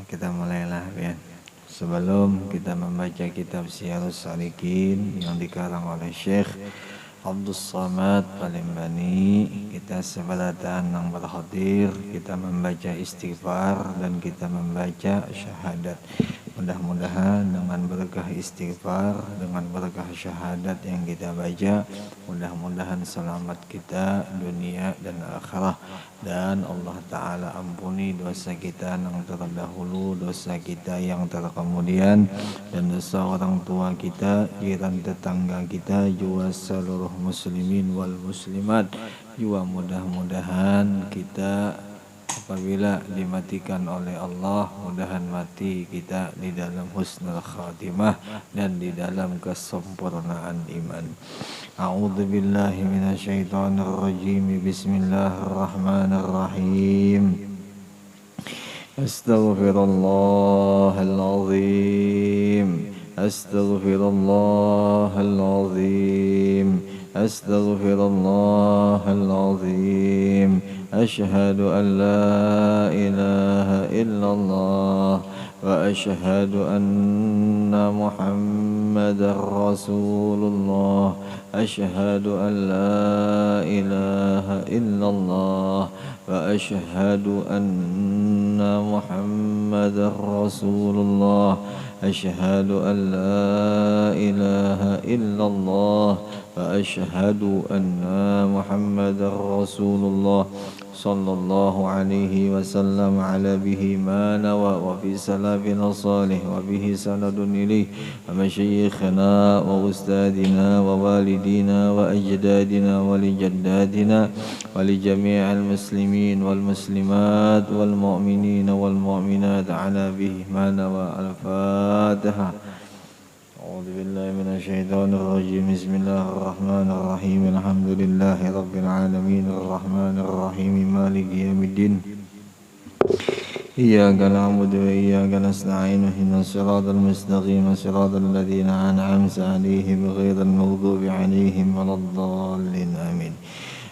kita mulailah ya. Sebelum kita membaca kitab Syiarus Salikin yang dikarang oleh Syekh Abdul Samad Palimbani, kita sebelatan yang berhadir, kita membaca istighfar dan kita membaca syahadat. Mudah-mudahan dengan berkah istighfar, dengan berkah syahadat yang kita baca, mudah-mudahan selamat kita dunia dan akhirah, dan Allah Ta'ala ampuni dosa kita yang terdahulu, dosa kita yang terkemudian, dan dosa orang tua kita, jiran tetangga kita, juga seluruh muslimin wal muslimat. Juga mudah-mudahan kita apabila dimatikan oleh Allah, mudahan mati kita di dalam husnul khatimah dan di dalam kesempurnaan iman. A'udzu billahi minasyaitonir rajim. Bismillahirrahmanirrahim. Astaghfirullahal azim. Astaghfirullahal azim. Astaghfirullahal azim. Asyhadu an la ilaha illallah wa asyhadu anna Muhammadar Rasulullah. Asyhadu an la ilaha illallah wa asyhadu anna Muhammadar Rasulullah. Asyhadu an la ilaha illallah wa asyhadu anna Muhammadar Rasulullah. Sallallahu alaihi wasallam ala bihi ma nawa wa fi salafina salih wa bihi sanadun ilaih wa masyayikhina wa ustadina wa walidina wa ajdadina wa li jaddadina wa li jami'al muslimin wal muslimat wal mu'minina wal mu'minat ala bihi ma nawa. Al-Fatiha. أعوذ بالله من الشيطان الرجيم. بسم الله الرحمن الرحيم. الحمد لله رب العالمين الرحمن الرحيم مالك يوم الدين. إياك نعبد وإياك نستعين اهدنا الصراط المستقيم صراط الذين أنعمت عليهم غير المغضوب عليهم ولا الضالين آمين.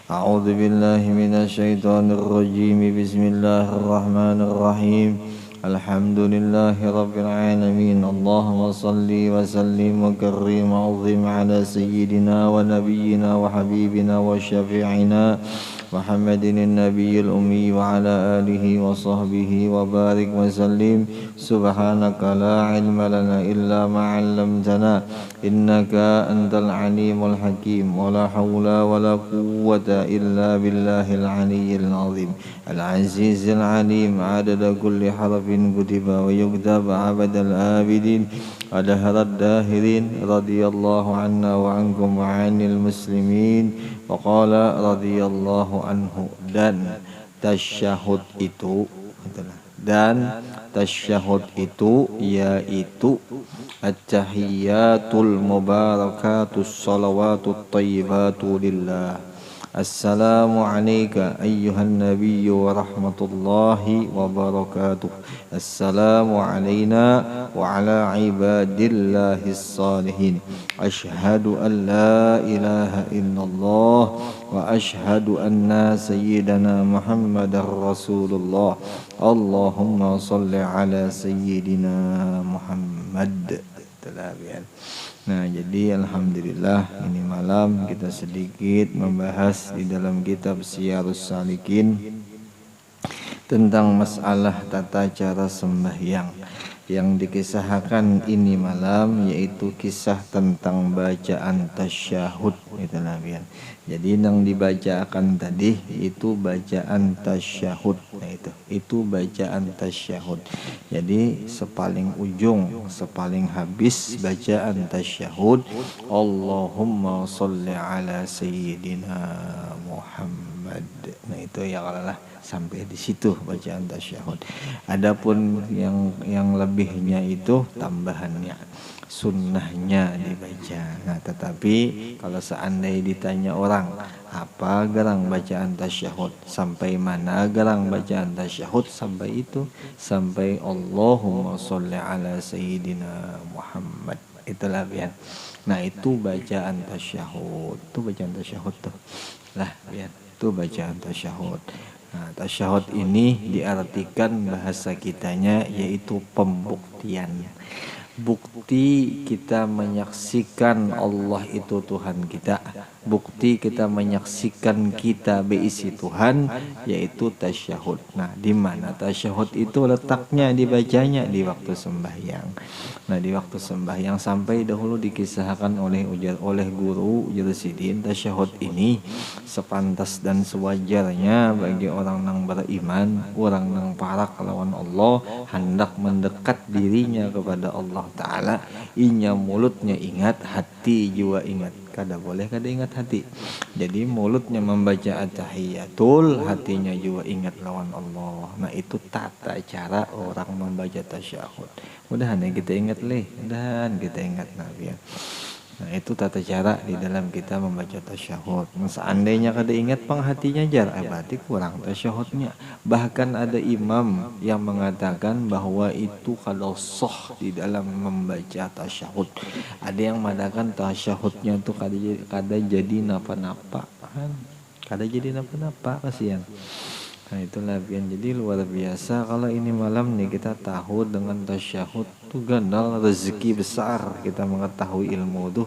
أعوذ بالله من الشيطان الرجيم. بسم الله الرحمن الرحيم. الحمد لله رب العالمين. اللهم صل وسلم وكرم وعظم على سيدنا ونبينا وحبيبنا وشفيعنا محمد النبي الأمي وعلى آله وصحبه وبارك وسلم. سبحانك لا علم لنا إلا ما علمتنا إنك أنت العليم الحكيم. ولا حول ولا قوة إلا بالله العلي العظيم العزيز العليم. عدد كل حرف كتب ويكتب عبد الآبدين ودهر الداهرين. رضي الله عنا وعنكم وعن المسلمين. وقال رضي الله anhu. Dan tasyahud itu yaitu at-tahiyyatul mubarakatus salawatut thayyibatu lillah. Assalamu alayka ayyuhan nabiyyu wa rahmatullahi wa barakatuh. Assalamu alayna wa ala ibadillahis salihin. Asyhadu an la ilaha illallah wa asyhadu anna sayyidana Muhammadar Rasulullah. Allahumma salli ala sayyidina Muhammad. Nah, jadi alhamdulillah ini malam kita sedikit membahas di dalam kitab Syiarus Salikin tentang masalah tata cara sembahyang. Yang dikisahkan ini malam yaitu kisah tentang bacaan tasyahud. Itulah biar. Jadi yang dibacakan tadi itu bacaan tasyahud. Nah itu bacaan tasyahud. Jadi sepaling ujung, sepaling habis bacaan tasyahud, Allahumma sholli ala sayyidina Muhammad. Nah itu ya kalau sampai di situ bacaan tasyahud. Adapun yang lebihnya itu tambahannya, sunnahnya dibaca. Nah, tetapi kalau seandainya ditanya orang, apa gerang bacaan tasyahud? Sampai mana gerang bacaan tasyahud? Sampai itu, sampai Allahumma sholli ala sayyidina Muhammad. Itulah biar. Nah, itu bacaan tasyahud. Itu bacaan tasyahud tuh. Lah, biar. Itu bacaan tasyahud. Nah, tasyahud ini diartikan bahasa kitanya yaitu pembuktian. Bukti kita menyaksikan Allah itu Tuhan kita. Bukti kita menyaksikan kita berisi Tuhan, yaitu tasyahud. Nah, di mana tasyahud itu letaknya dibacanya di waktu sembahyang. Nah, di waktu sembahyang sampai dahulu dikisahkan oleh guru Jalsidin, tasyahud ini sepantas dan sewajarnya bagi orang yang beriman, orang yang parak lawan Allah, hendak mendekat dirinya kepada Allah Ta'ala. Inya mulutnya ingat, hati juga ingat. Kada boleh kada ingat hati. Jadi mulutnya membaca at-tahiyatul, hatinya juga ingat lawan Allah. Nah, itu tata cara orang membaca tasyahud. Mudahan ya kita ingat mudahan kita ingat Nabi ya. Nah, itu tata cara di dalam kita membaca tasyahud. Nah, seandainya kada ingat penghatinya jar, berarti kurang tasyahudnya. Bahkan ada imam yang mengatakan bahwa itu kada sah di dalam membaca tasyahud. Ada yang mengatakan tasyahudnya itu kada jadi napa-napa kan. Kada jadi napa-napa, kasihan. Nah, itulah pian. Jadi luar biasa kalau ini malam nih kita tahu dengan tasyahud tuh gandal rezeki besar kita mengetahui ilmu tuh.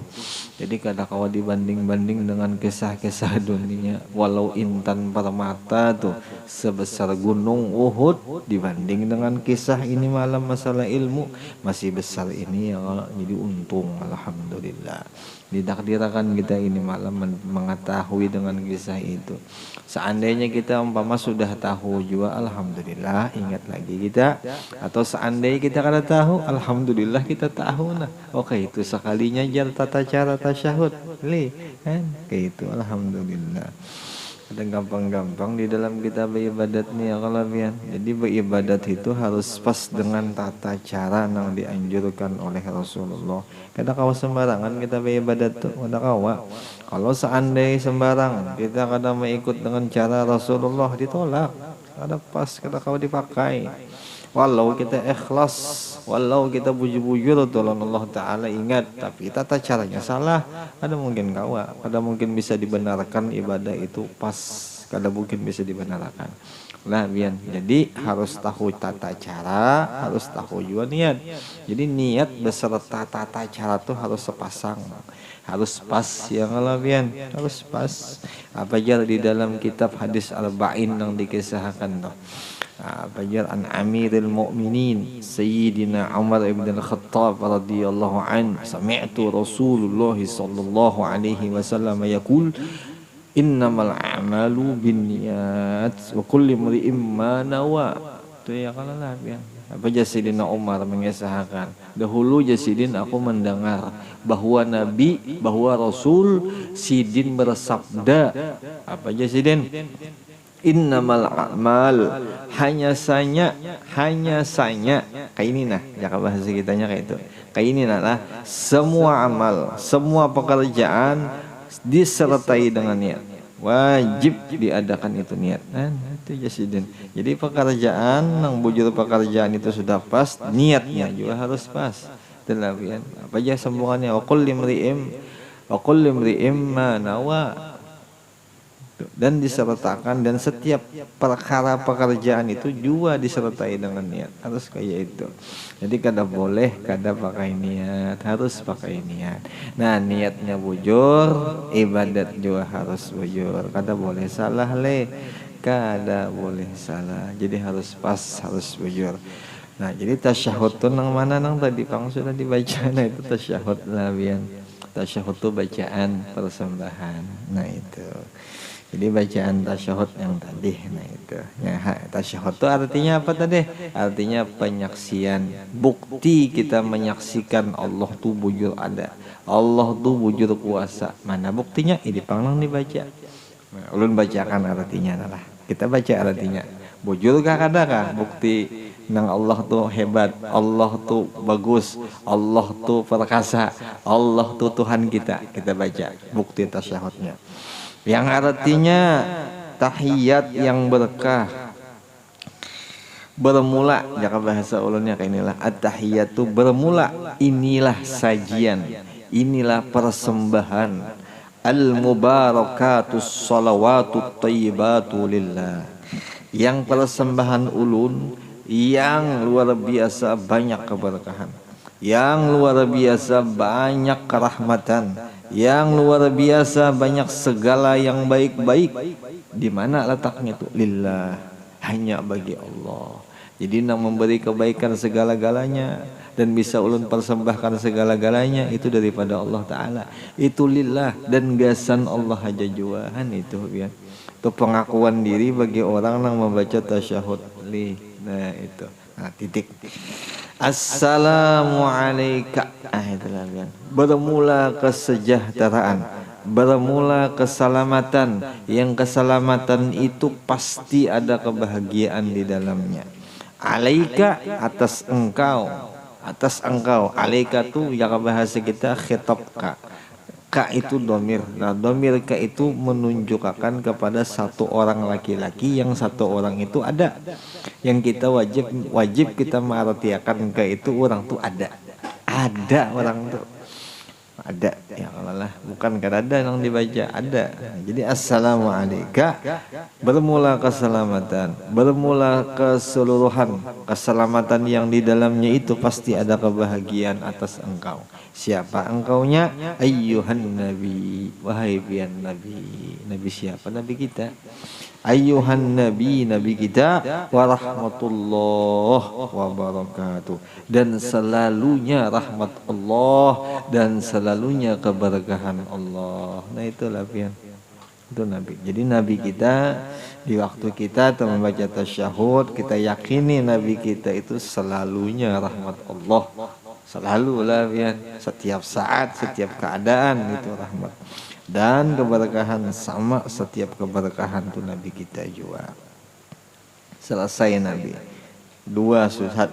Jadi kada kawa dibanding-banding dengan kisah-kisah dunia. Walau intan permata tuh sebesar gunung Uhud dibanding dengan kisah ini malam masalah ilmu masih besar ini ya. Jadi untung alhamdulillah. Ditakdirkan kita ini malam mengetahui dengan kisah itu. Seandainya kita umpama sudah tahu juga, alhamdulillah ingat lagi kita. Atau seandainya kita kada tahu, alhamdulillah kita tahu nah. Oke, itu sekalinya jar tata cara tasyahud. Kan? Kayak itu alhamdulillah. Ada gampang-gampang di dalam kita beribadat nih ya kalau pian. Jadi beribadat itu harus pas dengan tata cara yang dianjurkan oleh Rasulullah. Kada kawa sembarangan kita beribadat tuh, kada kawa. Kalau seandainya sembarangan kita kada mengikut dengan cara Rasulullah ditolak. Kada pas, kada kawa dipakai. Walau kita ikhlas, walau kita bujur-bujur tolong Allah Ta'ala ingat, tapi tata caranya salah, ada mungkin kawa, kada mungkin bisa dibenarkan ibadah itu pas, kada mungkin bisa dibenarkan lah bian. Jadi harus tahu tata cara, harus tahu juga niat. Jadi niat beserta tata cara tuh harus sepasang, harus pas ya kalau bian, harus pas. Apa aja di dalam kitab hadis arba'in yang dikisahkan tuh. Fajar an Amirul Mukminin Sayyidina Umar ibn al-Khattab radhiyallahu an, sami'tu Rasulullah sallallahu alaihi wasallam yaqul innamal a'malu binniyat wa kullu imri'in ma nawa. Itu ya kalau lah ya. Apa Sayyidina Umar mengisahkan, dahulu Sidin aku mendengar bahwa Nabi, bahwa Rasul Sidin bersabda, apa Sidin? Innamal a'mal, hanya sanya kayak ini nah, jaka bahasa kitanya kayak itu. Kayak ini nah, semua amal, semua pekerjaan disertai dengan niat. Wajib diadakan itu niat. Nah, itu Jasidin. Jadi pekerjaan yang bujur pekerjaan itu sudah pas, niatnya juga harus pas. Telawian. Apa aja sambungannya? Wa kulli imri'im ma nawa. Dan disertakan, dan setiap perkara pekerjaan itu juga disertai dengan niat, harus kayak itu. Jadi kada boleh kada pakai niat, harus pakai niat. Nah, niatnya bujur, ibadat juga harus bujur, kada boleh salah kada boleh salah. Jadi harus pas, harus bujur. Nah, jadi tasyahud tuh nang mana nang tadi Kang sudah dibaca. Nah, itu tasyahud lah bian. Tasyahud tuh bacaan persembahan. Nah, itu. Jadi bacaan tasyahud yang tadi, nah itu. Ya, tasyahud itu artinya apa tadi? Artinya penyaksian. Bukti kita menyaksikan Allah tuh bujur ada. Allah tuh bujur kuasa. Mana buktinya? Ini panglang dibaca. Nah, ulun bacakan artinya lah. Kita baca artinya. Bujur kah kada kah? Bukti nang Allah tuh hebat, Allah tuh bagus, Allah tuh perkasa, Allah tuh Tuhan kita. Kita baca bukti tasyahudnya. Yang artinya tahiyat yang berkah, bermula, jika bahasa ulunnya kayak inilah at-tahiyatu bermula, inilah sajian, inilah persembahan, al-mubarakatus salawatut thayyibatu lillah. yang persembahan ulun yang luar biasa banyak keberkahan, yang luar biasa banyak kerahmatan, yang luar biasa banyak segala yang baik-baik. Di mana letaknya itu? Lillah, hanya bagi Allah. Jadi nak memberi kebaikan segala-galanya dan bisa ulun persembahkan segala-galanya itu daripada Allah Ta'ala. Itu lillah dan gasan Allah aja juahan itu ya. Itu pengakuan diri bagi orang yang membaca tasyahud li. Nah itu. Nah titik. Assalamu alayka. Itulah ya. Bermula kesejahteraan, bermula keselamatan. Yang keselamatan itu pasti ada kebahagiaan di dalamnya. Alaika, atas engkau, atas engkau. Alaika tu yang bahasa kita khitab ka. Ka itu domir. Nah domir ka itu menunjukkan kepada satu orang laki-laki, yang satu orang itu ada. Yang kita wajib kita mengartiakan ka itu orang tuh ada. Ada orang tuh. Ada ya Allah, bukan kan ada yang dibaca, ada. Jadi assalamu alayka, bermula keselamatan, bermula keseluruhan keselamatan yang di dalamnya itu pasti ada kebahagiaan atas engkau. Siapa engkaunya? Ayyuhan nabi, wahai pian nabi. Nabi siapa? Nabi kita. Ayyuhan nabi, nabi kita, wa rahmatullah wa barakatuh, dan selalunya rahmat Allah dan selalunya keberkahan Allah. Nah itulah pian, itu nabi. Jadi nabi kita di waktu kita membaca tasyahud, kita yakini nabi kita itu selalunya rahmat Allah. Selalulah pian, setiap saat, setiap keadaan itu rahmat. Dan keberkahan sama setiap keberkahan tuh nabi kita juga. Selesai nabi.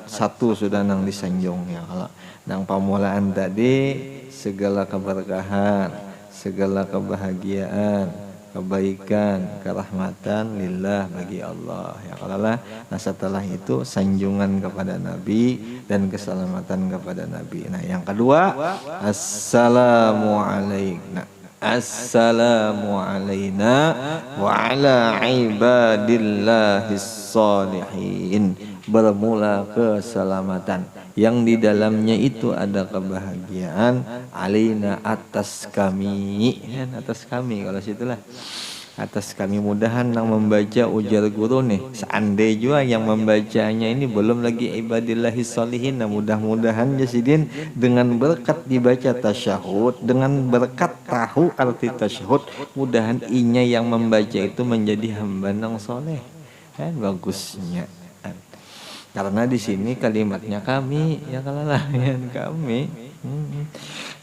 Satu sudah nang disanjung ya. Kalau nang pamulaan tadi segala keberkahan, segala kebahagiaan, kebaikan, kerahmatan lillah bagi Allah ya kalau lah. Nah setelah itu sanjungan kepada nabi dan keselamatan kepada nabi. Nah yang kedua assalamu alaikum. Assalamu alaina wa ala ibadillahis salihin. Bermula keselamatan yang di dalamnya itu ada kebahagiaan, alaina atas kami, ya, atas kami kalau situlah atas kami. Mudahan yang membaca ujar guru nih, seandainya juga yang membacanya ini belum lagi ibadillahis sholihin. Nah mudah-mudahan jasidin dengan berkat dibaca tasyahud, dengan berkat tahu arti tasyahud, mudahan inya yang membaca itu menjadi hamba yang soleh. Kan bagusnya. Karena di sini kalimatnya kami, ya kalau lain kami.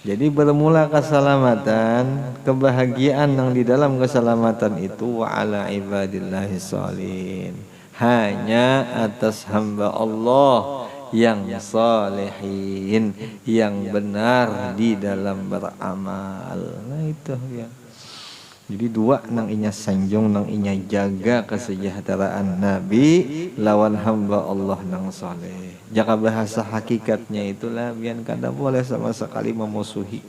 Jadi bermula keselamatan, kebahagiaan yang di dalam keselamatan itu wa ala ibadillahis sholihin, hanya atas hamba Allah yang salihin, yang benar di dalam beramal. Nah itu ya. Jadi dua nang inya sanjung, nang inya jaga kesejahteraan Nabi lawan hamba Allah nang soleh. Jaka bahasa hakikatnya itulah biar kada boleh sama sekali memusuhi,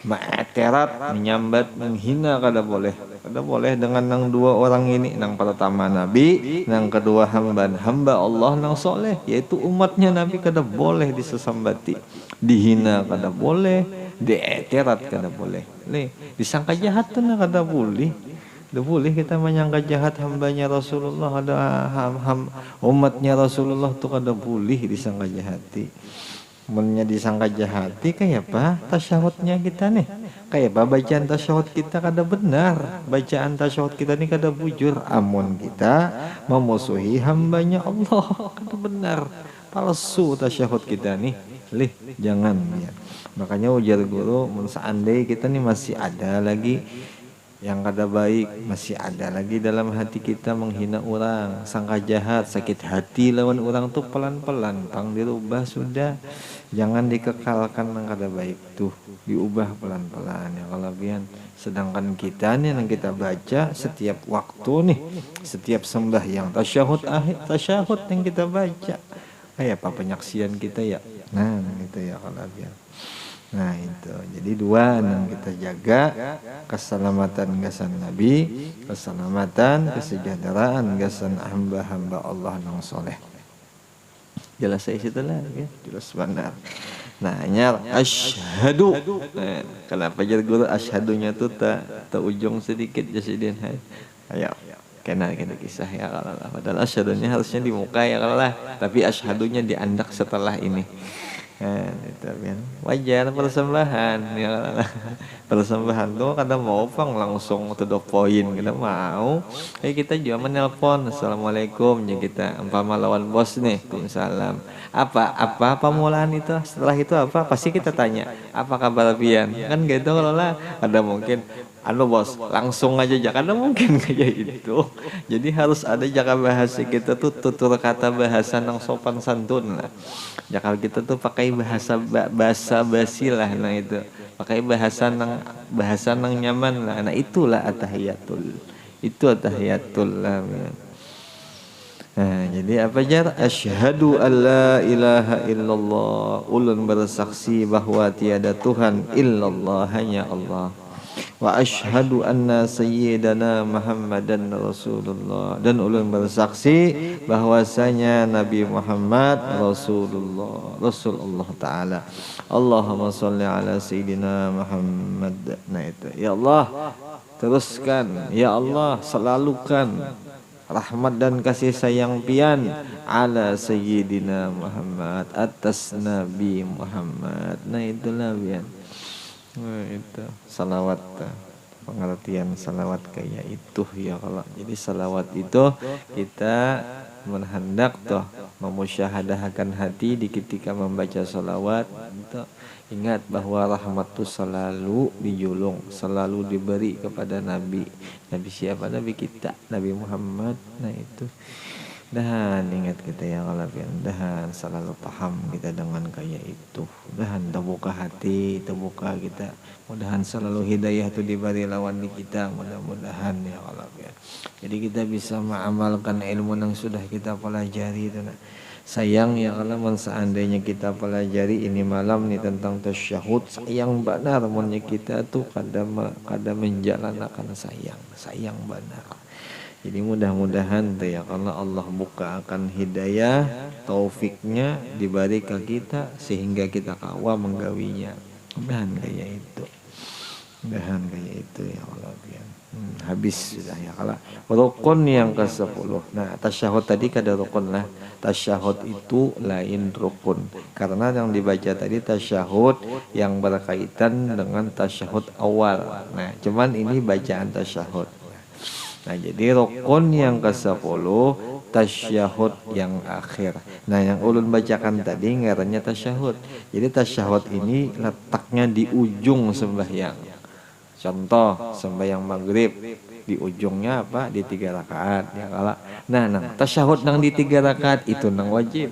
ma'terat, menyambat, menghina kada boleh. Kada boleh dengan nang dua orang ini, nang pertama Nabi, nang kedua hamba Allah nang soleh, yaitu umatnya Nabi. Kada boleh disesambati, dihina kada boleh, di'terat kada boleh. Disangka jahat tuh nah kada boleh. Tidak boleh kita menyangka jahat hambanya Rasulullah, ada umatnya Rasulullah tuh kada boleh disangka jahati. Mennya disangka jahati kayak apa tasyahudnya kita nih, kayak apa bacaan tasyahud kita kada benar, bacaan tasyahud kita nih kada bujur. Amun kita memusuhi hambanya Allah kada benar, palsu tasyahud kita nih. Jangan ya. Makanya ujar guru, seandainya kita nih masih ada lagi yang kada baik, masih ada lagi dalam hati kita menghina orang, sangka jahat, sakit hati lawan orang tuh pelan-pelan pang dirubah sudah. Jangan dikekalkan yang kada baik tuh, diubah pelan-pelan ya kalau bian. Sedangkan kita nih yang kita baca setiap waktu nih, setiap sembahyang tasyahud yang kita baca, kayak apa penyaksian kita ya. Nah gitu ya kalau bian. Nah itu, jadi dua yang kita jaga, keselamatan gasan Nabi, keselamatan kesejahteraan gasan hamba-hamba Allah yang soleh. Jelas saya situ lah, ya. Jelas benar. Nah, nyar asyhadu. Nah, kenapa jadi guru asyhadunya tuh tak ujung sedikit jasidin hai. Ayo, kena kisah ya kalau lah. Padahal asyhadunya harusnya di muka ya kalau lah, tapi asyhadunya diandak setelah ini. Nah, itu kan wajar persembahan ya kalau lah. Persembahan tuh kadang mau pang langsung to the point, kita mau. Kita juga menelpon assalamualaikum ya, kita umpama lawan bos nih, salam. Apa permulaan itu, setelah itu apa pasti kita tanya apa kabar pian kan gitu. Kalau lah ada mungkin bos langsung aja jangan, ada mungkin kayak itu. Jadi harus ada jaga bahasa kita tuh, tutur kata bahasa nang sopan santun lah. Jakal kita tuh pakai bahasa basi lah, nah itu pakai bahasa nang nyaman lah. Nah itulah atahiyatul, itu atahiyatul lah. Nah, jadi apa jar? Asyhadu alla ilaha illallah, ulun bersaksi bahwa tiada Tuhan illallah, hanya Allah. Wa asyhadu anna sayyidana Muhammadan Rasulullah, dan ulun bersaksi bahwasanya Nabi Muhammad Rasulullah, Rasulullah taala. Allahumma sholli ala sayyidina Muhammad. Nah itu, ya Allah teruskan, ya Allah selalukan rahmat dan kasih sayang pian ala sayyidina Muhammad, atas Nabi Muhammad. Nah itulah pian. Nah itu salawat, pengertian salawat kayak itu ya kalau. Jadi salawat itu kita menghendak toh memusyahadahkan hati di ketika membaca salawat. Ingat bahwa rahmat itu selalu dijulung, selalu diberi kepada Nabi. Nabi siapa? Nabi kita, Nabi Muhammad. Nah itu. Dan ingat kita ya kalau dan selalu paham kita dengan kayak itu. Dan terbuka hati, terbuka kita. Mudahan selalu hidayah itu diberi lawan di kita. Mudah-mudahan ya kalau jadi kita bisa mengamalkan ilmu yang sudah kita pelajari itu. Nah. Sayang ya kalau seandainya kita pelajari ini malam nih tentang tasyahud, sayang benar monnya kita tuh kada menjalankan, sayang benar. Jadi mudah-mudahan tuh ya kalau Allah buka akan hidayah, taufiknya diberi ke kita sehingga kita kawa menggawinya. Mudahan kayak itu. Mudahan kayak itu ya Allah biar. Habis sudah ya kalau rukun yang ke-10. Nah, tasyahud tadi kada rukun lah. Tasyahud itu lain rukun. Karena yang dibaca tadi tasyahud yang berkaitan dengan tasyahud awal. Nah, cuman ini bacaan tasyahud. Nah, jadi rukun yang ke-10 tasyahud yang akhir. Nah, yang ulun bacakan tadi ngarannya tasyahud. Jadi tasyahud ini letaknya di ujung sembahyang. Contoh sembahyang maghrib di ujungnya apa? Di 3 rakaat ya kala. Nah, tasyahud nang di 3 rakaat itu nang wajib.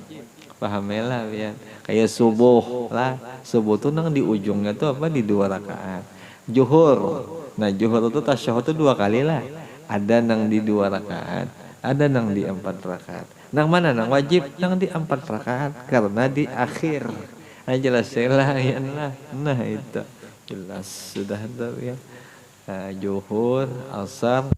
Pahamelah ya. Kayak subuh lah. Subuh tuh nang di ujungnya tuh apa? Di 2 rakaat. Zuhur. Nah, zuhur itu tasyahud tuh 2 kali lah. Ada nang di 2 rakaat, ada nang di 4 rakaat. Nang mana nang wajib? Nang di 4 rakaat karena di akhir. Nah, jelas lah ya lah. Nah, itu jelas sudah tahu ya. Zuhur, asar,